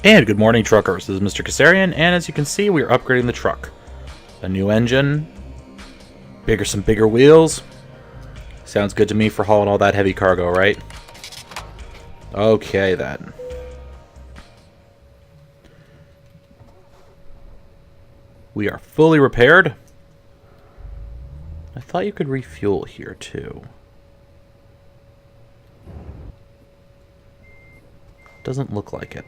And good morning, truckers. This is Mr. Kasarian, and as you can see, we are upgrading the truck. A new engine, some bigger wheels. Sounds good to me for hauling all that heavy cargo, right? Okay, then. We are fully repaired. I thought you could refuel here, too. Doesn't look like it.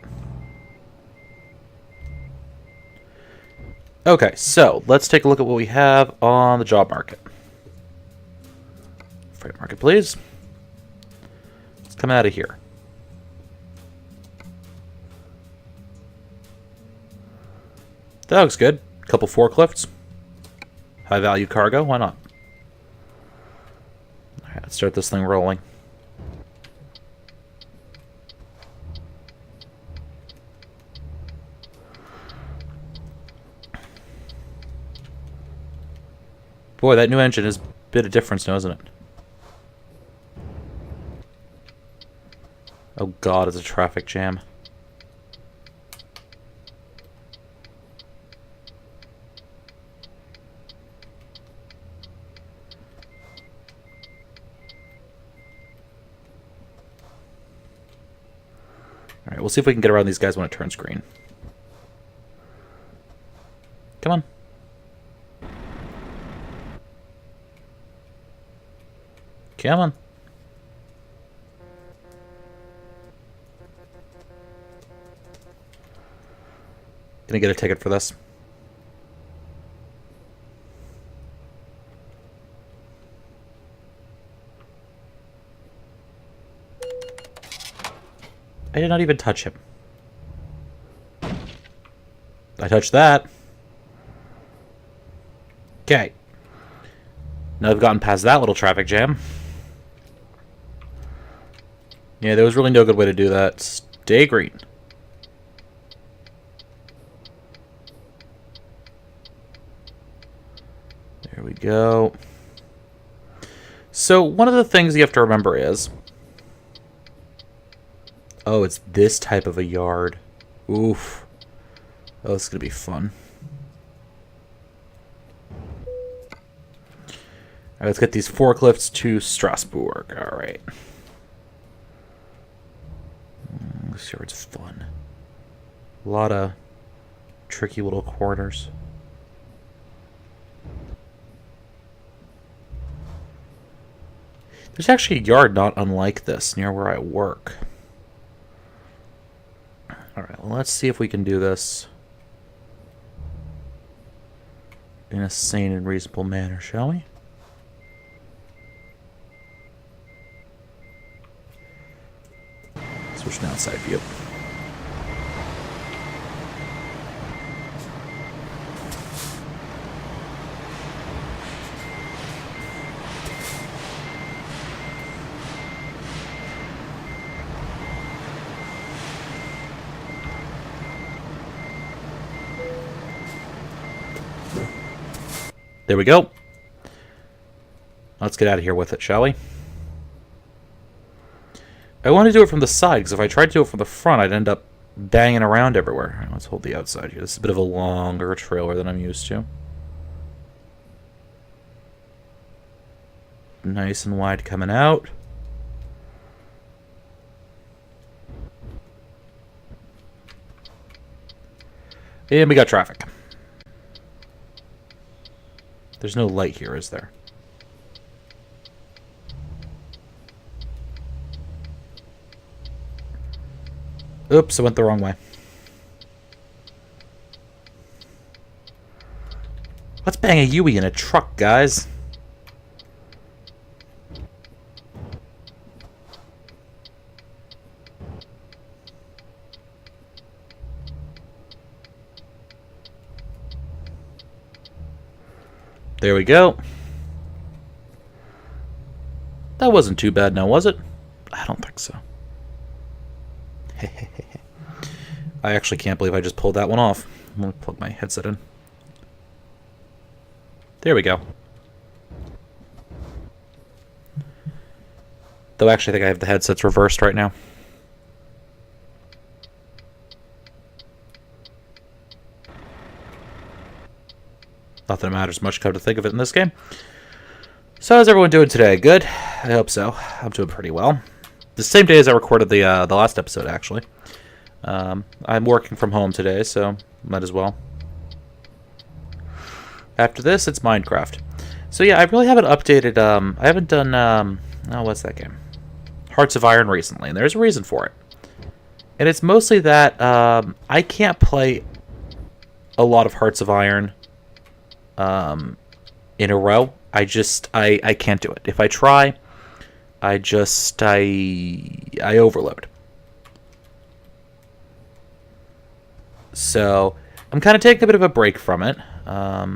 Okay, so let's take a look at what we have on the job market. Freight market, please. Let's come out of here. That looks good. Couple forklifts. High value cargo, why not? Alright, let's start this thing rolling. Boy, that new engine is a bit of difference now, isn't it? Oh god, it's a traffic jam. Alright, we'll see if we can get around these guys when it turns green. Come on. Come on. Gonna get a ticket for this. I did not even touch him. I touched that. Okay. Now I've gotten past that little traffic jam. Yeah, there was really no good way to do that. Stay green. There we go. So, one of the things you have to remember is... Oh, it's this type of a yard. Oof. Oh, this is going to be fun. Alright, let's get these forklifts to Strasbourg. Alright. This yard's fun. A lot of tricky little corners. There's actually a yard not unlike this near where I work. Alright, well, let's see if we can do this in a sane and reasonable manner, shall we? Switch to outside view. There we go. Let's get out of here with it, shall we? I want to do it from the side, because if I tried to do it from the front, I'd end up banging around everywhere. Right, let's hold the outside here. This is a bit of a longer trailer than I'm used to. Nice and wide coming out. And we got traffic. There's no light here, is there? Oops, I went the wrong way. Let's bang a Yui in a truck, guys. There we go. That wasn't too bad now, was it? I don't think so. I actually can't believe I just pulled that one off. I'm going to plug my headset in. There we go. Though I actually think I have the headsets reversed right now. Not that it matters much, come to think of it in this game. So how's everyone doing today? Good? I hope so. I'm doing pretty well. The same day as I recorded the last episode, actually. I'm working from home today, so might as well. After this, it's Minecraft. So yeah, I really haven't updated, I haven't done, oh, what's that game? Hearts of Iron recently, and there's a reason for it. And it's mostly that, I can't play a lot of Hearts of Iron, in a row. I can't do it. If I try, I overload. So, I'm kind of taking a bit of a break from it. I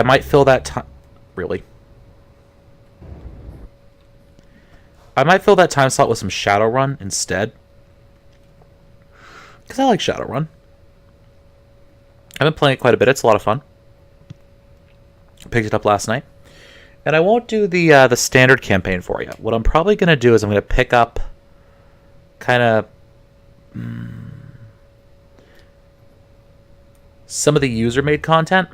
might fill that time... Really? I might fill that time slot with some Shadowrun instead. Because I like Shadowrun. I've been playing it quite a bit. It's a lot of fun. Picked it up last night. And I won't do the standard campaign for you. What I'm probably going to do is I'm going to pick up kind of some of the user-made content.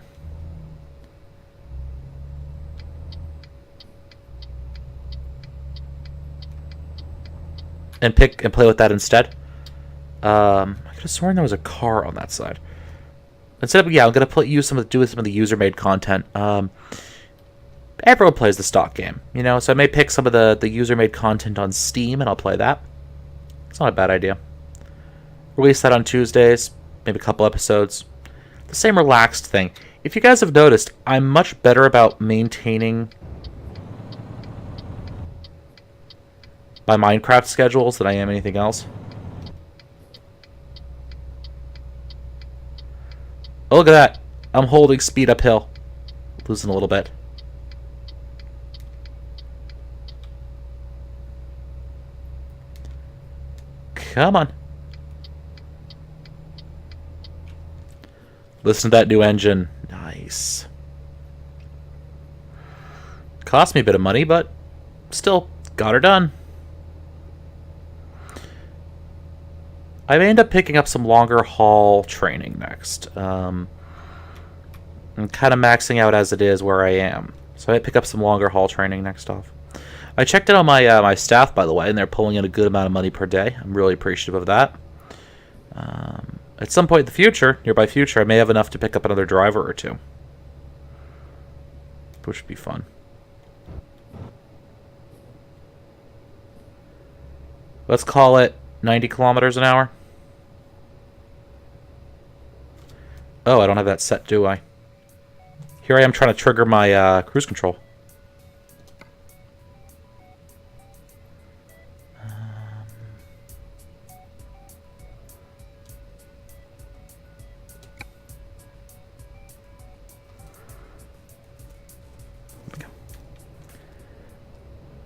And play with that instead. I could have sworn there was a car on that side. Instead of, yeah, I'm gonna do some of the user-made content. Everyone plays the stock game, you know, so I may pick some of the user-made content on Steam and I'll play that. It's not a bad idea. Release that on Tuesdays, maybe a couple episodes. The same relaxed thing. If you guys have noticed, I'm much better about maintaining my Minecraft schedules than I am anything else. Oh, look at that. I'm holding speed uphill. Losing a little bit. Come on. Listen to that new engine. Nice. Cost me a bit of money, but still got her done. I may end up picking up some longer haul training next. I'm kind of maxing out as it is where I am. So I might pick up some longer haul training next off. I checked in on my my staff, by the way, and they're pulling in a good amount of money per day. I'm really appreciative of that. At some point in the future, nearby future, I may have enough to pick up another driver or two. Which would be fun. Let's call it 90 kilometers an hour. Oh, I don't have that set, do I? Here I am trying to trigger my cruise control.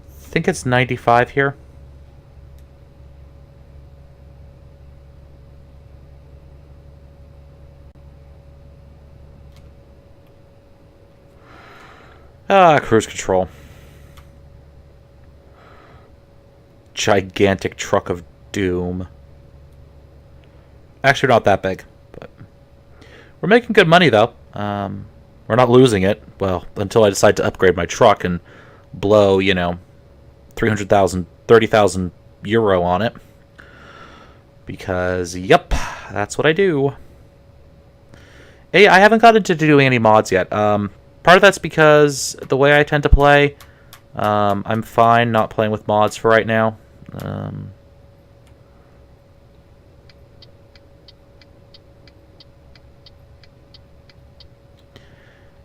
I think it's 95 here. Cruise control. Gigantic truck of doom. Actually, not that big, but we're making good money, though. We're not losing it. Well, until I decide to upgrade my truck and blow, you know, 300,000, 30,000 euro on it. Because, yep, that's what I do. Hey, I haven't got into doing any mods yet. Part of that's because the way I tend to play, I'm fine not playing with mods for right now.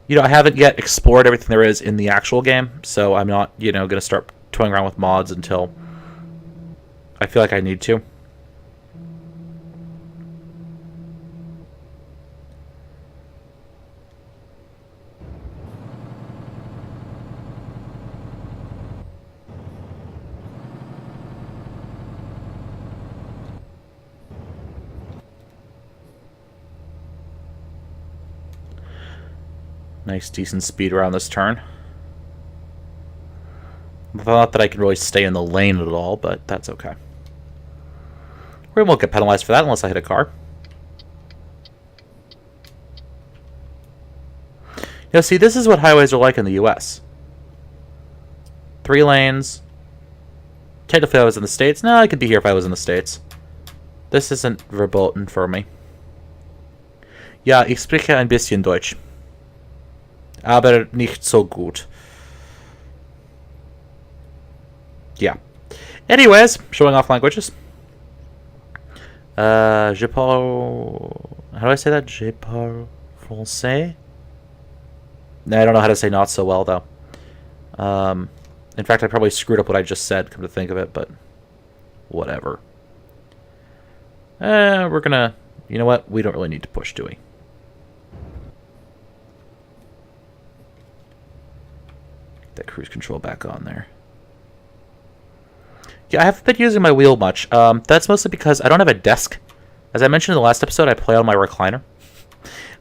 You know, I haven't yet explored everything there is in the actual game, so I'm not, you know, going to start toying around with mods until I feel like I need to. Nice, decent speed around this turn. Not that I can really stay in the lane at all, but that's okay. We won't get penalized for that unless I hit a car. You know, see, this is what highways are like in the U.S. 3 lanes. Technically, if I was in the States. No, I could be here if I was in the States. This isn't verboten for me. Ja, ich spreche ein bisschen Deutsch. Aber nicht so gut. Yeah. Anyways, showing off languages. Je parle... How do I say that? Je parle français? No, I don't know how to say not so well, though. In fact, I probably screwed up what I just said, come to think of it, but whatever. We're gonna... You know what? We don't really need to push, do we? Get that cruise control back on there. Yeah, I haven't been using my wheel much. That's mostly because I don't have a desk. As I mentioned in the last episode, I play on my recliner.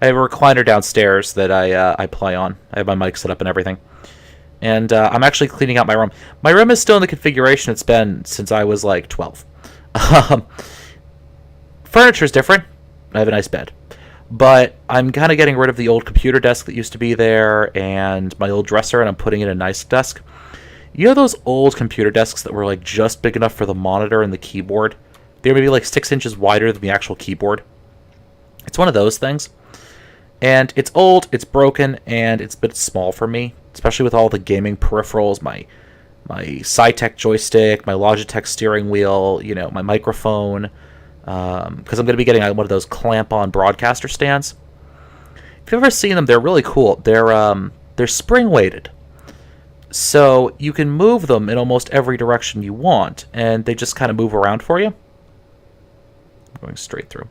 I have a recliner downstairs that I play on. I have my mic set up and everything. And I'm actually cleaning out my room. My room is still in the configuration it's been since I was like 12. Furniture's different. I have a nice bed. But I'm kind of getting rid of the old computer desk that used to be there and my old dresser, and I'm putting in a nice desk. You know those old computer desks that were like just big enough for the monitor and the keyboard? They were maybe like 6 inches wider than the actual keyboard. It's one of those things. And it's old, it's broken, and it's a bit small for me. Especially with all the gaming peripherals, my Cytec joystick, my Logitech steering wheel, you know, my microphone. Because I'm going to be getting one of those clamp-on broadcaster stands. If you've ever seen them, they're really cool. They're spring-weighted. So you can move them in almost every direction you want, and they just kind of move around for you. I'm going straight through.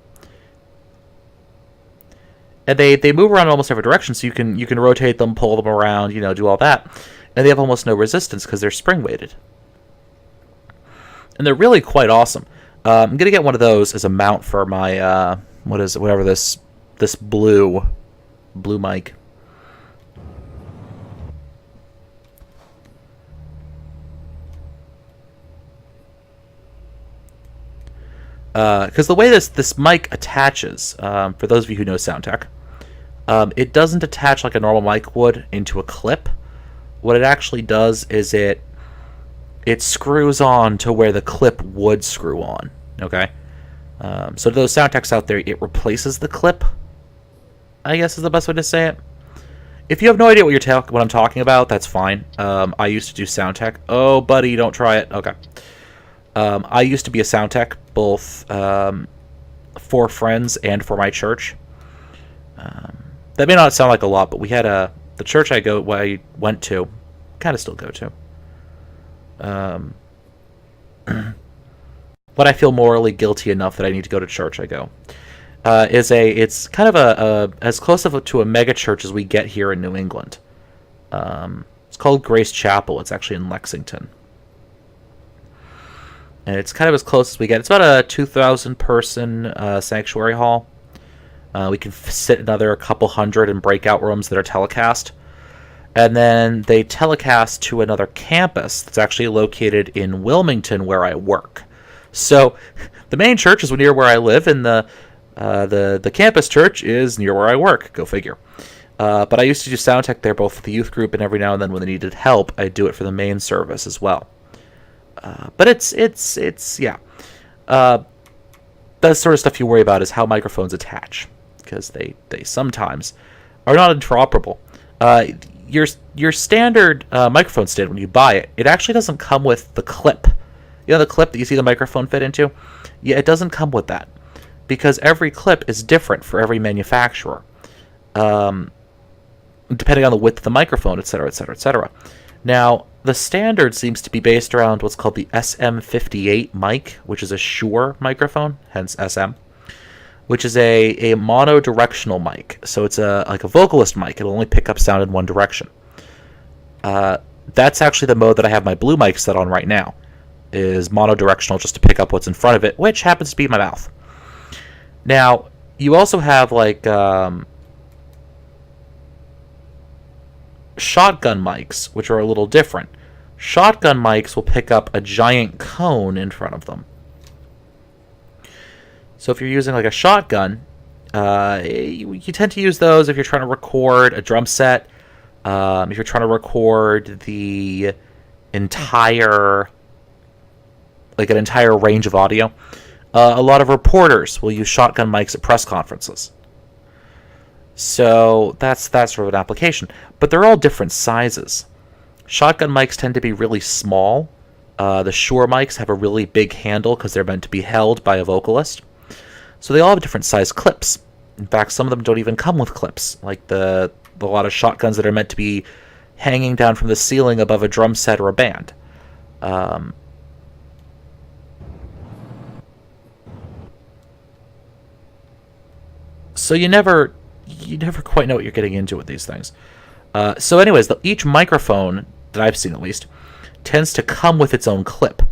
And they move around in almost every direction, so you can rotate them, pull them around, you know, do all that. And they have almost no resistance because they're spring-weighted. And they're really quite awesome. I'm going to get one of those as a mount for my, whatever this blue mic. Because the way this mic attaches, for those of you who know SoundTech, it doesn't attach like a normal mic would into a clip. What it actually does is it screws on to where the clip would screw on. Okay, so to those SoundTechs out there, it replaces the clip, I guess is the best way to say it. If you have no idea what I'm talking about, that's fine. I used to do SoundTech. Oh, buddy, don't try it. Okay. I used to be a sound tech, both for friends and for my church. That may not sound like a lot, but we had the church I went to, kind of still go to. But I feel morally guilty enough that I need to go to church. I go. It's kind of as close to a mega church as we get here in New England. It's called Grace Chapel. It's actually in Lexington. And it's kind of as close as we get. It's about a 2,000 person sanctuary hall. We can sit another couple hundred in breakout rooms that are telecast. And then they telecast to another campus that's actually located in Wilmington, where I work. So the main church is near where I live, and the campus church is near where I work. Go figure. But I used to do sound tech there, both for the youth group and every now and then when they needed help, I'd do it for the main service as well. But it's yeah. That sort of stuff you worry about is how microphones attach, because they sometimes are not interoperable. Your standard microphone stand, when you buy it actually doesn't come with the clip. You know the clip that you see the microphone fit into? Yeah, it doesn't come with that, because every clip is different for every manufacturer, depending on the width of the microphone, etc., etc., etc. Now, the standard seems to be based around what's called the SM58 mic, which is a Shure microphone, hence SM, which is a monodirectional mic. So it's like a vocalist mic. It'll only pick up sound in one direction. That's actually the mode that I have my blue mic set on right now, is monodirectional, just to pick up what's in front of it, which happens to be my mouth. Now, you also have like shotgun mics, which are a little different. Shotgun mics will pick up a giant cone in front of them. So if you're using like a shotgun, You tend to use those if you're trying to record a drum set, if you're trying to record the entire, like an entire range of audio. A lot of reporters will use shotgun mics at press conferences. So that's sort of an application. But they're all different sizes. Shotgun mics tend to be really small. The Shure mics have a really big handle because they're meant to be held by a vocalist. So they all have different size clips. In fact, some of them don't even come with clips, like a lot of shotguns that are meant to be hanging down from the ceiling above a drum set or a band. So you never quite know what you're getting into with these things. So anyways, each microphone, that I've seen at least, tends to come with its own clip.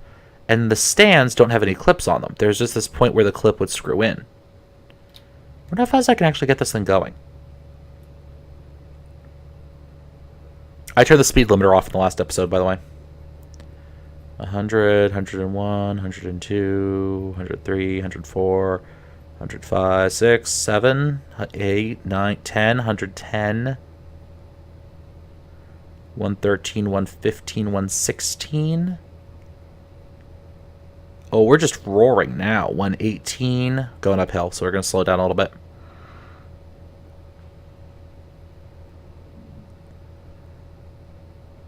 And the stands don't have any clips on them. There's just this point where the clip would screw in. I wonder how fast I can actually get this thing going. I turned the speed limiter off in the last episode, by the way. 100, 101, 102, 103, 104, 105, 6, 7, 8, 9, 10, 110, 113, 115, 116. Oh, we're just roaring now. 118, going uphill, so we're going to slow down a little bit.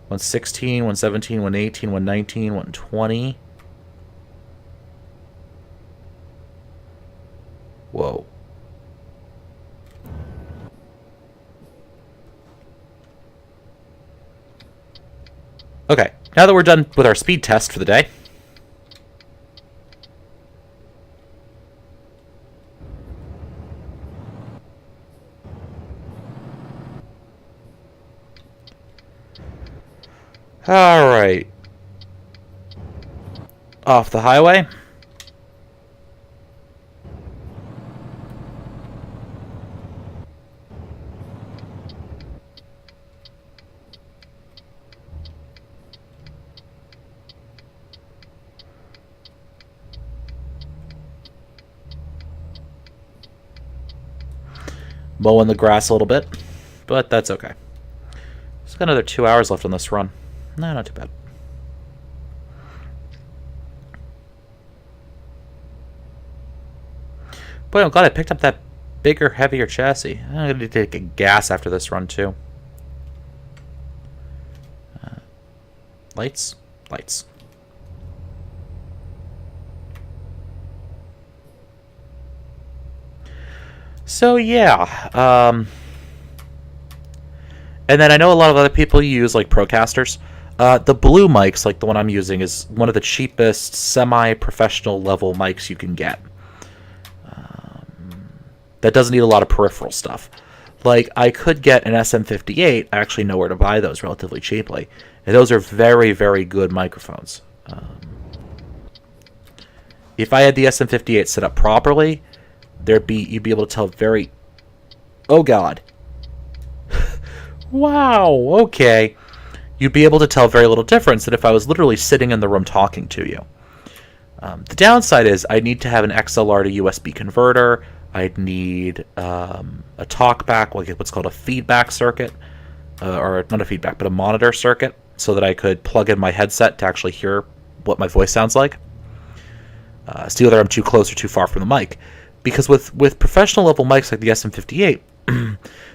One 16, 117, 118, 119, 120. Whoa. Okay, now that we're done with our speed test for the day, alright. Off the highway. Mowing the grass a little bit, but that's okay. Just got another 2 hours left on this run. No, not too bad. Boy, I'm glad I picked up that bigger, heavier chassis. I'm going to take a gas after this run, too. Lights? Lights. So, yeah. And then I know a lot of other people use, like, Procasters. The Blue mics, like the one I'm using, is one of the cheapest semi-professional level mics you can get. That doesn't need a lot of peripheral stuff. Like, I could get an SM58. I actually know where to buy those relatively cheaply. And those are very, very good microphones. If I had the SM58 set up properly, you'd be able to tell very... Oh, God. Wow, okay. You'd be able to tell very little difference than if I was literally sitting in the room talking to you. The downside is I need to have an XLR to USB converter. I'd need a talkback, like what's called a feedback circuit, or not a feedback, but a monitor circuit, so that I could plug in my headset to actually hear what my voice sounds like. See whether I'm too close or too far from the mic. Because with professional level mics like the SM58,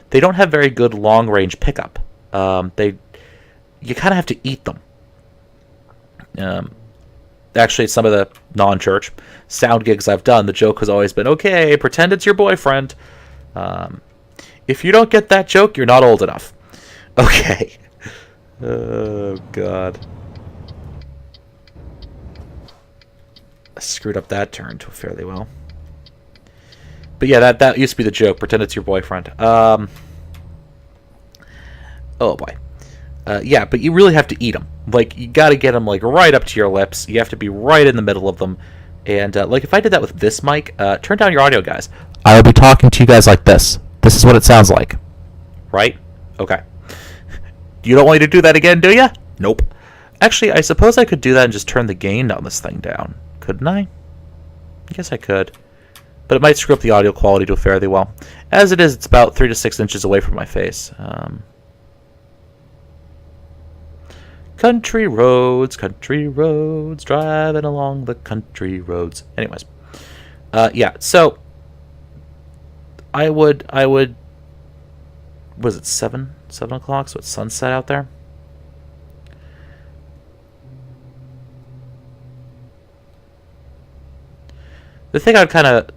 they don't have very good long range pickup. You kind of have to eat them. Actually, some of the non-church sound gigs I've done, the joke has always been, okay, pretend it's your boyfriend. If you don't get that joke, you're not old enough. Okay. Oh, God. I screwed up that turn fairly well. But yeah, that used to be the joke, pretend it's your boyfriend. Oh, boy. Yeah, but you really have to eat them. Like, you got to get them, like, right up to your lips. You have to be right in the middle of them. And, like, if I did that with this mic, turn down your audio, guys. I would be talking to you guys like this. This is what it sounds like. Right? Okay. You don't want me to do that again, do you? Nope. Actually, I suppose I could do that and just turn the gain on this thing down. Couldn't I? I guess I could. but it might screw up the audio quality to fairly well. As it is, it's about 3 to 6 inches away from my face. Country roads, driving along the country roads. Anyways, yeah. So I would. Was it 7 o'clock? So it's sunset out there. The thing I'd kind of...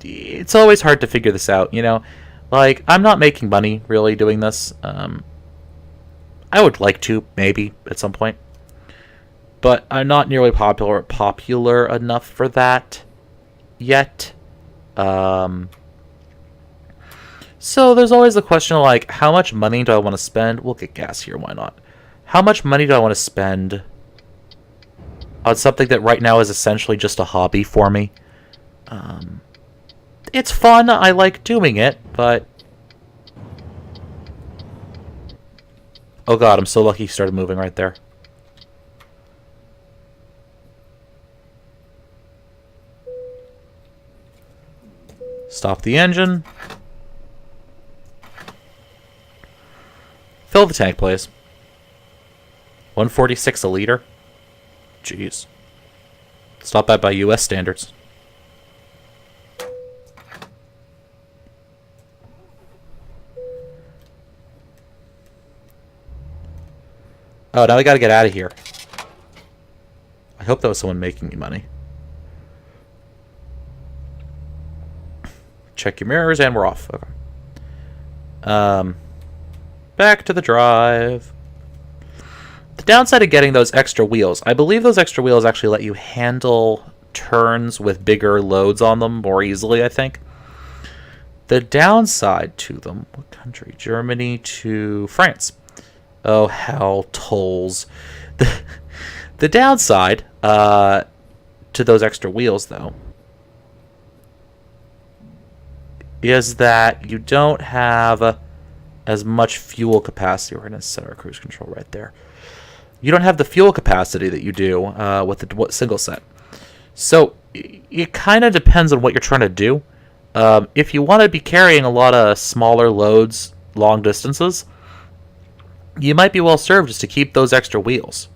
It's always hard to figure this out, you know? Like, I'm not making money, really, doing this. I would like to, maybe, at some point. But I'm not nearly popular enough for that yet. So there's always the question of, like, how much money do I want to spend? We'll get gas here, why not? How much money do I want to spend on something that right now is essentially just a hobby for me? It's fun, I like doing it, but... Oh god, I'm so lucky he started moving right there. Stop the engine. Fill the tank, please. 146 a liter? Jeez. It's not bad by US standards. Oh, now we gotta get out of here. I hope that was someone making me money. Check your mirrors, and we're off. Okay. Back to the drive. The downside of getting those extra wheels, I believe those extra wheels actually let you handle turns with bigger loads on them more easily, I think. The downside to them, what country? Germany to France. Oh, hell, tolls. The downside to those extra wheels, though, is that you don't have as much fuel capacity. We're going to set our cruise control right there. You don't have the fuel capacity that you do with the single set. So it kind of depends on what you're trying to do. If you want to be carrying a lot of smaller loads long distances, you might be well served just to keep those extra wheels,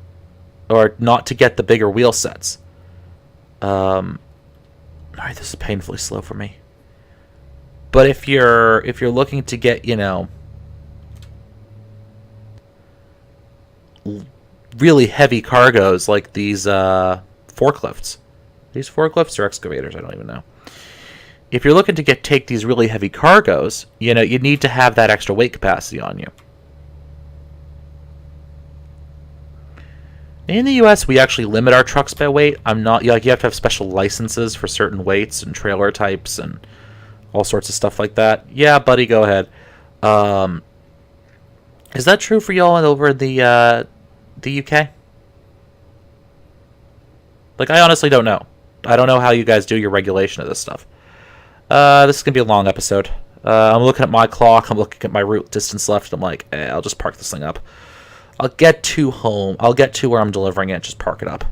or not to get the bigger wheel sets. Alright, this is painfully slow for me. But if you're looking to get, you know, really heavy cargoes like these forklifts. These forklifts or excavators, I don't even know. If you're looking to take these really heavy cargoes, you know, you need to have that extra weight capacity on you. In the US, we actually limit our trucks by weight. You have to have special licenses for certain weights and trailer types and all sorts of stuff like that. Yeah, buddy, go ahead. Is that true for y'all over the UK? Like, I honestly don't know. I don't know how you guys do your regulation of this stuff. This is going to be a long episode. I'm looking at my clock. I'm looking at my route distance left. I'm like, I'll just park this thing up. I'll get to home. I'll get to where I'm delivering it. Just park it up.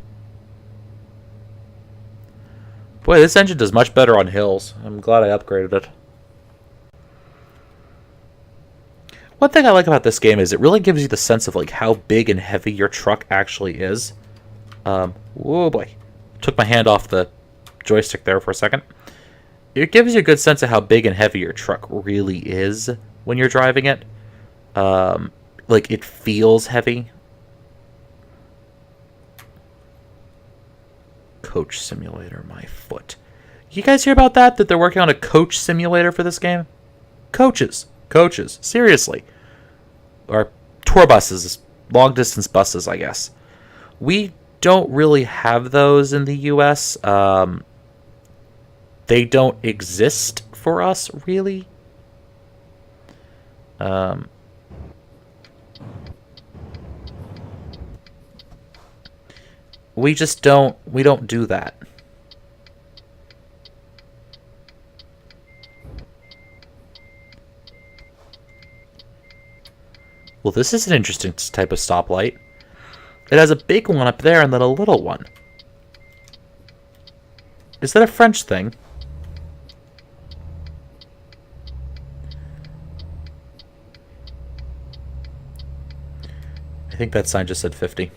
Boy, this engine does much better on hills. I'm glad I upgraded it. One thing I like about this game is it really gives you the sense of like how big and heavy your truck actually is. Whoa boy. Took my hand off the joystick there for a second. It gives you a good sense of how big and heavy your truck really is when you're driving it. Like, it feels heavy. Coach simulator, my foot. You guys hear about that? That they're working on a coach simulator for this game? Coaches. Seriously. Or tour buses. Long distance buses, I guess. We don't really have those in the US. They don't exist for us, really. We just don't do that. Well, this is an interesting type of stoplight. It has a big one up there and then a little one. Is that a French thing? I think that sign just said 50.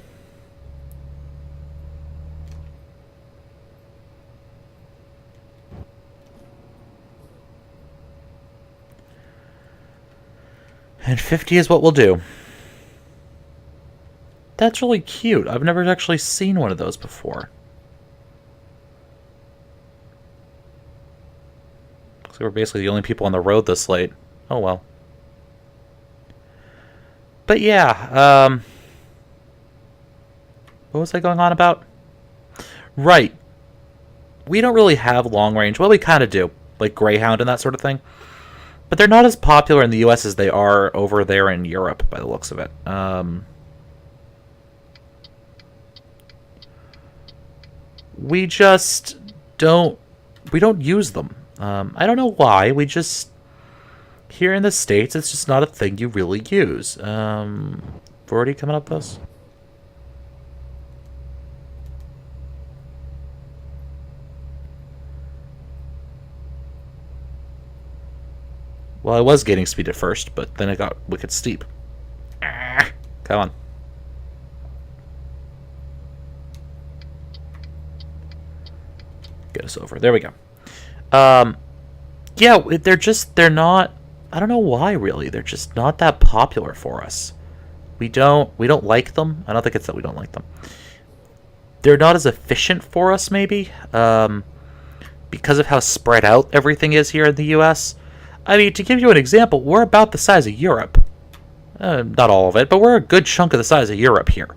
And 50 is what we'll do. That's really cute. I've never actually seen one of those before. So we're basically the only people on the road this late. Oh well. But yeah, what was I going on about? Right. We don't really have long range. Well, we kind of do. Like Greyhound and that sort of thing. But they're not as popular in the US as they are over there in Europe, by the looks of it. We just don't... We don't use them. I don't know why. We just... Here in the States, it's just not a thing you really use. Already coming up with this? Well, I was gaining speed at first, but then it got wicked steep. Come on. Get us over. There we go. Yeah, they're not... I don't know why, really. They're just not that popular for us. We don't like them. I don't think it's that we don't like them. They're not as efficient for us, maybe. Because of how spread out everything is here in the U.S., I mean, to give you an example, we're about the size of Europe. Not all of it, but we're a good chunk of the size of Europe here.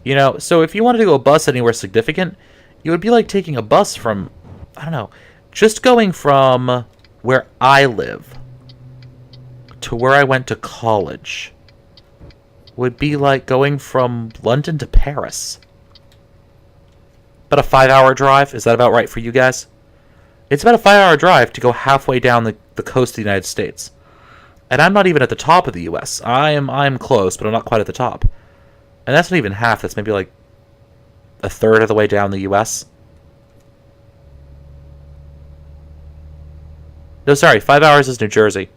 You know, so if you wanted to go a bus anywhere significant, it would be like taking a bus from, I don't know, just going from where I live to where I went to college would be like going from London to Paris. About a 5-hour drive. Is that about right for you guys? It's about a 5-hour drive to go halfway down the coast of the United States. And I'm not even at the top of the U.S. I'm close, but I'm not quite at the top. And that's not even half. That's maybe like a third of the way down the U.S. No, sorry. 5 hours is New Jersey.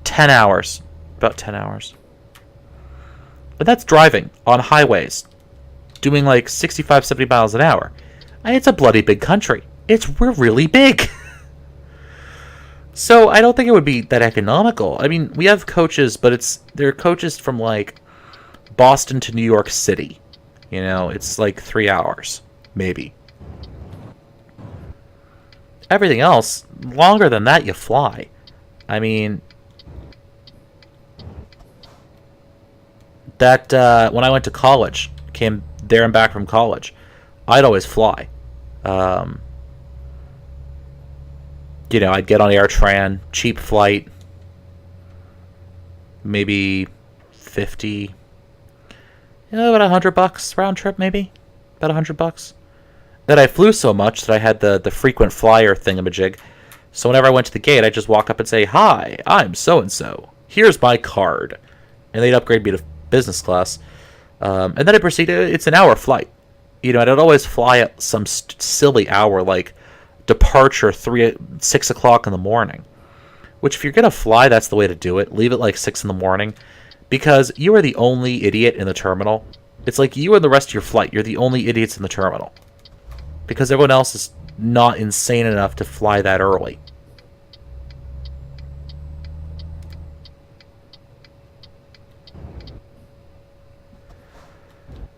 10 hours. About 10 hours. But that's driving on highways. Doing like 65, 70 miles an hour. And it's a bloody big country. We're really big. So I don't think it would be that economical. I mean, we have coaches, but they're coaches from like Boston to New York City. You know, it's like 3 hours, maybe. Everything else, longer than that, you fly. I mean, that when I went to college, came there and back from college, I'd always fly. You know, I'd get on AirTran, cheap flight, maybe 50, about $100 round trip, maybe about $100. Then I flew so much that I had the frequent flyer thingamajig. So whenever I went to the gate, I'd just walk up and say, "Hi, I'm so and so. Here's my card," and they'd upgrade me to business class. And then I proceeded. It's an hour flight. You know, and I'd always fly at some silly hour, like departure 6 o'clock in the morning. Which, if you're gonna fly, that's the way to do it. Leave it like 6 in the morning, because you are the only idiot in the terminal. It's like you and the rest of your flight. You're the only idiots in the terminal, because everyone else is not insane enough to fly that early.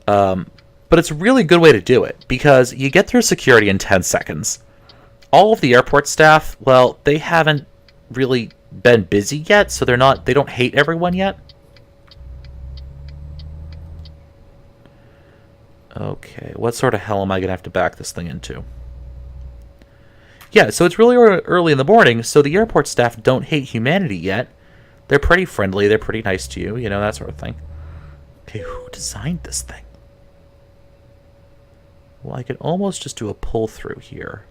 But it's a really good way to do it, because you get through security in 10 seconds. All of the airport staff, well, they haven't really been busy yet, so they don't hate everyone yet. Okay, what sort of hell am I going to have to back this thing into? Yeah, so it's really early in the morning, so the airport staff don't hate humanity yet. They're pretty friendly, they're pretty nice to you, you know, that sort of thing. Okay, who designed this thing? Well, I could almost just do a pull through here.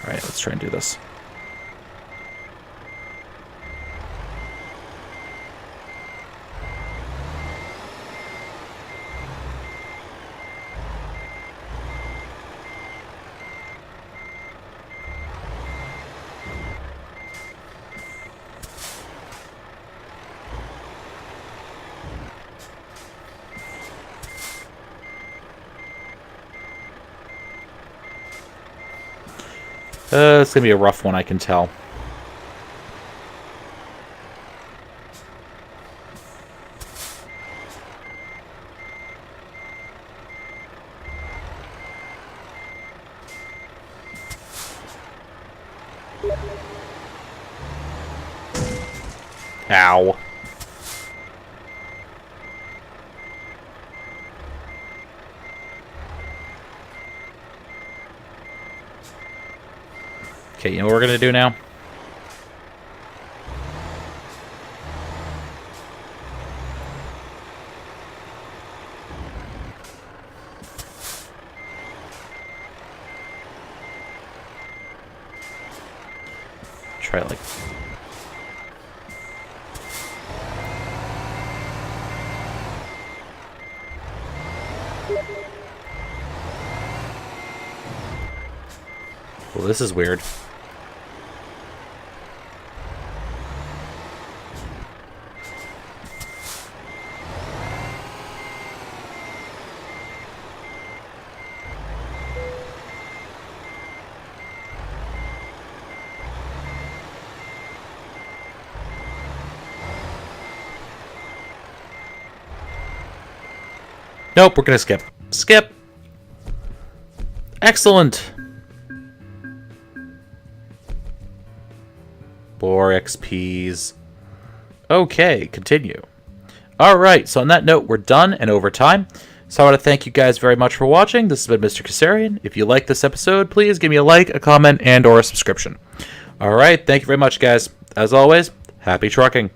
Alright, let's try and do this. It's gonna be a rough one, I can tell. Ow. Okay, you know what we're gonna do now? Try like... Well, this is weird. Nope, we're gonna skip. Skip! Excellent! More XPs. Okay, continue. Alright, so on that note, we're done and over time. So I want to thank you guys very much for watching. This has been Mr. Kassarian. If you like this episode, please give me a like, a comment, and or a subscription. Alright, thank you very much, guys. As always, happy trucking.